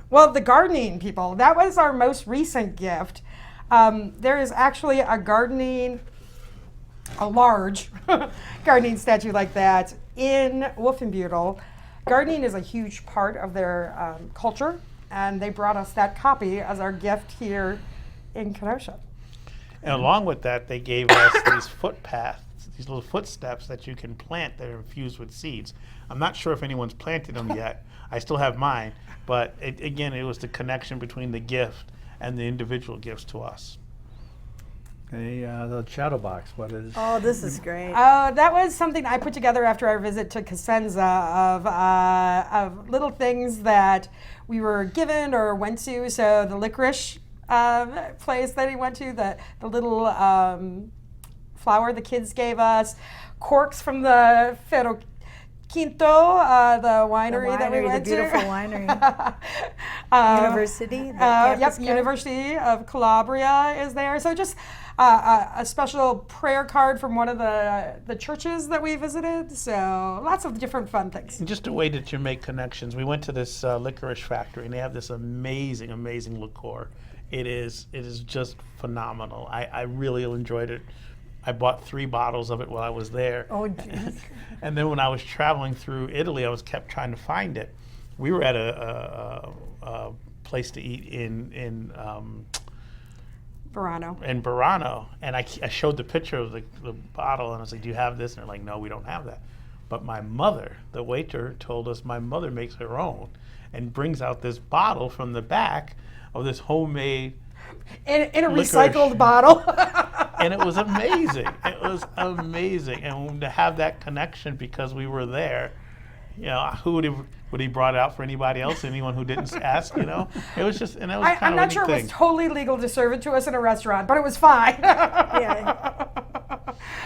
Well, the gardening, people. That was our most recent gift. There is actually a large gardening statue like that in Wolfenbüttel. Gardening is a huge part of their culture, and they brought us that copy as our gift here in Kenosha. And along with that, they gave us these footpaths, these little footsteps that you can plant that are infused with seeds. I'm not sure if anyone's planted them yet. I still have mine, but it was the connection between the gift and the individual gifts to us. The shadow box, what is? Oh, this is great. That was something I put together after our visit to Cosenza of little things that we were given or went to. So the licorice place that he went to, the little flower the kids gave us, corks from the Ferro Quinto, the winery that we went the beautiful to. winery. University. Yep, University of Calabria is there. So just a special prayer card from one of the churches that we visited. So lots of different fun things. And just a way that you make connections. We went to this licorice factory, and they have this amazing, amazing liqueur. It is just phenomenal. I really enjoyed it. I bought 3 bottles of it while I was there. Oh, geez. And then when I was traveling through Italy, I kept trying to find it. We were at a place to eat in Verano. In Verano, and I showed the picture of the bottle, and I was like, "Do you have this?" And they're like, "No, we don't have that." But my mother, the waiter, told us my mother makes her own and brings out this bottle from the back of this homemade In a licorice. recycled bottle. And it was amazing. It was amazing. And to have that connection because we were there, who would he brought it out for anybody else? Anyone who didn't ask, It was just, and that was kind I'm of not a sure neat it thing. was totally legal to serve it to us in a restaurant, but it was fine. Yeah.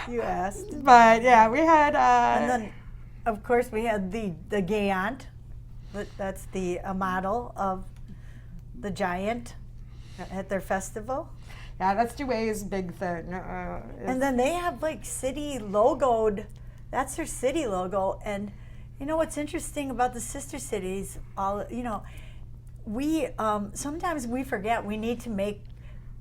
You asked. But yeah, we had. And then, of course, we had the Giant. That's a model of the giant at their festival. Yeah, that's Duay's big thing. And then they have like city logoed. That's their city logo. And what's interesting about the sister cities? We sometimes we forget we need to make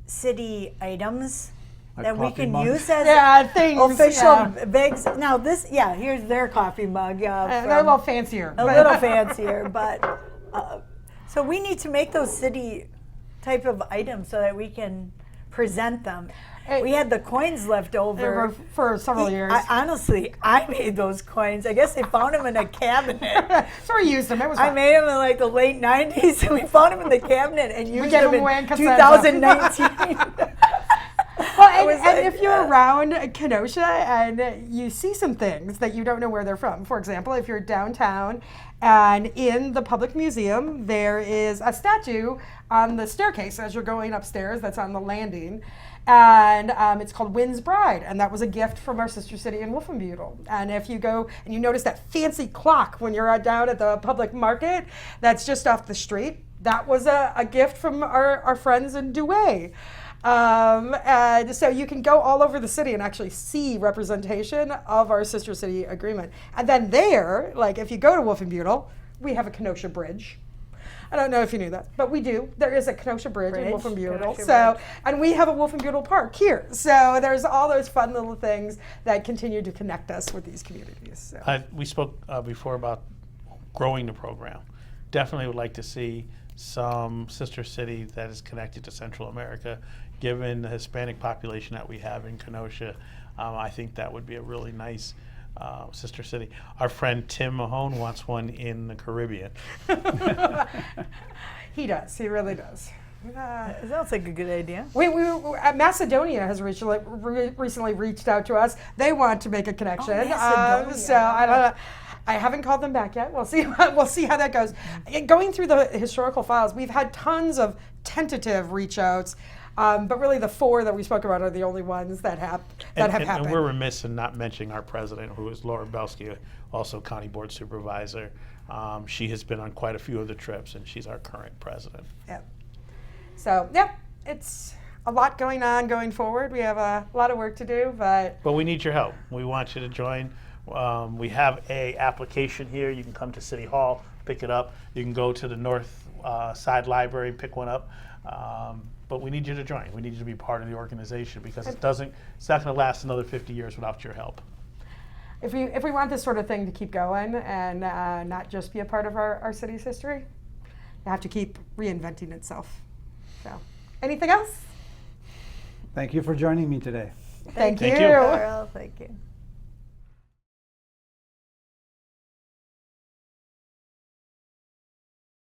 city items Like that we coffee can mugs? use as things. official bags. Now here's their coffee mug. They're a little fancier. a little fancier, but so we need to make those city type of items so that we can present them. We had the coins left over for several years. Honestly, I made those coins. I guess they found them in a cabinet. So we used them. It was I fun. made them in like the late 90s, and we found them in the cabinet and used get them them away in in Cosenza. 2019. Well, was and like, if you're around Kenosha and you see some things that you don't know where they're from, for example, if you're downtown and in the public museum, there is a statue on the staircase as you're going upstairs that's on the landing. And it's called Wynn's Bride, and that was a gift from our sister city in Wolfenbüttel. And if you go and you notice that fancy clock when you're down at the public market, that's just off the street, that was a gift from our friends in Douay. And so you can go all over the city and actually see representation of our sister city agreement. And then there, like if you go to Wolfenbüttel, we have a Kenosha Bridge. I don't know if you knew that, but we do. There is a Kenosha Bridge in Wolfenbüttel. Kenosha So, Bridge. and we have a Wolfenbüttel Park here. So there's all those fun little things that continue to connect us with these communities. So. We spoke before about growing the program. Definitely would like to see some sister city that is connected to Central America. Given the Hispanic population that we have in Kenosha, I think that would be a really nice sister city. Our friend Tim Mahone wants one in the Caribbean. He does. He really does. It sounds like a good idea. Macedonia has recently reached out to us. They want to make a connection. Macedonia. So I don't know. I haven't called them back yet. We'll see. We'll see how that goes. Going through the historical files, we've had tons of tentative reach outs, but really the 4 that we spoke about are the only ones that have happened. And we're remiss in not mentioning our president, who is Laura Belsky, also county board supervisor. She has been on quite a few of the trips, and she's our current president. Yep. So, yep, it's a lot going on going forward. We have a lot of work to do, but we need your help. We want you to join. We have a application here. You can come to City Hall, pick it up. You can go to the North Side Library, pick one up. But we need you to join. We need you to be part of the organization because it's not going to last another 50 years without your help. if we want this sort of thing to keep going and not just be a part of our city's history, you have to keep reinventing itself. So, anything else? Thank you for joining me today. Thank Thank you. you. Carol, thank you.